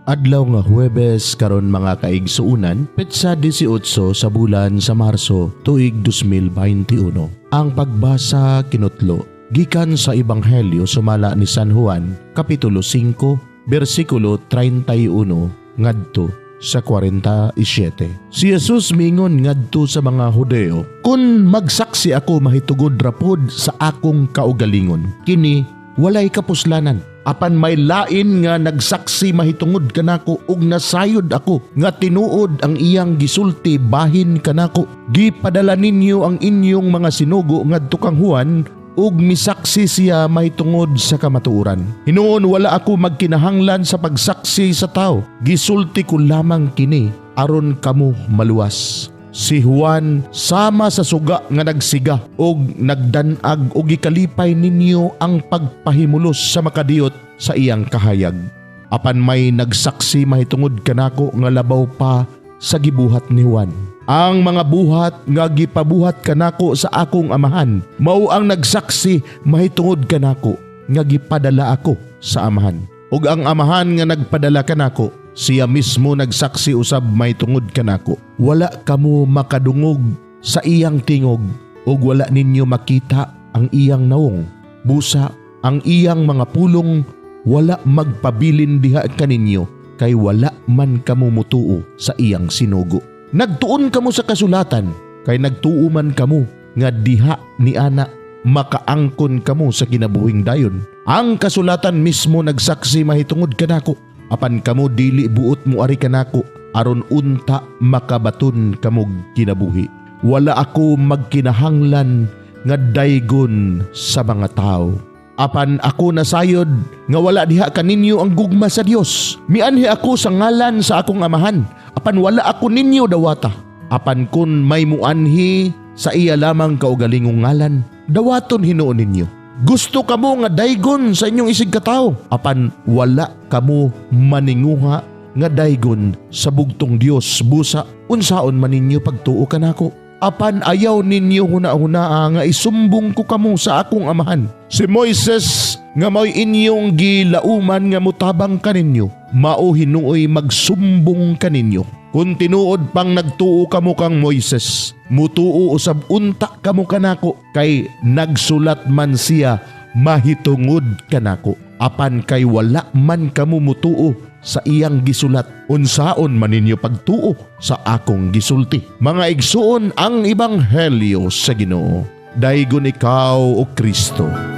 Adlaw nga Huwebes karon mga kaigsuunan, petsa 18 sa bulan sa Marso tuig 2021. Ang pagbasa kinutlo gikan sa Ebanghelyo sumala ni San Juan, kapitulo 5, bersikulo 31 ngadto sa 47. Si Jesus mingon ngadto sa mga Hudeo, "Kun magsaksi ako mahitugod rapod sa akong kaugalingon, kini walay kapuslanan. Apan may lain nga nagsaksi mahitungod kanako ug nasayod ako nga tinuod ang iyang gisulti bahin kanako. Gipadala ninyo ang inyong mga sinugo ngadto kang Juan ug misaksi siya mahitungod sa kamatuoran. Hinuon wala ako magkinahanglan sa pagsaksi sa tao. Gisulti ko lamang kini aron kamo maluwas." Si Juan sama sa suga nga nagsiga ug nagdanag ug gikalipay ninyo ang pagpahimulos sa makadiyot sa iyang kahayag. Apan may nagsaksi mahitungod kanako nga labaw pa sa gibuhat ni Juan. Ang mga buhat nga gipabuhat kanako sa akong amahan mao ang nagsaksi mahitungod kanako nga gipadala ako sa amahan. Ug ang amahan nga nagpadala kanako, siya mismo nagsaksi usab mahitungod kanako. Wala kamo makadungog sa iyang tingog ug wala ninyo makita ang iyang nawong. Busa ang iyang mga pulong wala magpabilin diha kaninyo kay wala man kamo mutuo sa iyang sinugo. Nagtuon kamo sa kasulatan kay nagtuo man kamo nga diha ni ana makaangkon kamo sa kinabuhing dayon. Ang kasulatan mismo nagsaksi mahitungod kanako, apan kamo dili buot mo ari kanako aron unta makabaton kamog kinabuhi. Wala ako magkinahanglan nga daygon sa mga tao. Apan ako nasayod nga wala diha kaninyo ang gugma sa Dios. Mianhi ako sa ngalan sa akong amahan, apan wala ako ninyo dawata. Apan kun may muanhi sa iya lamang kaugalingong ngalan, dawaton hinuon ninyo. Gusto kamo nga daygon sa inyong isig katao, apan wala kamo maninguha nga daygon sa bugtong Dios. Busa unsaon man ninyo pagtuo kanako. Apan ayaw ninyo huna-hunaa nga isumbong ko kamo sa akong amahan. Si Moises nga may inyong gilauman nga mutabang kaninyo, mao hinuoy magsumbong kaninyo. Kung tinuod pang nagtuo kamo kang Moises, mutuo usab unta kamo kanako kay nagsulat man siya mahitungod kanako. Apan kay wala man kamo mutuo sa iyang gisulat, unsaon man ninyo pagtuo sa akong gisulti. Mga igsuon ang Ebanghelyo sa Ginoo. Daygon ikaw o Kristo.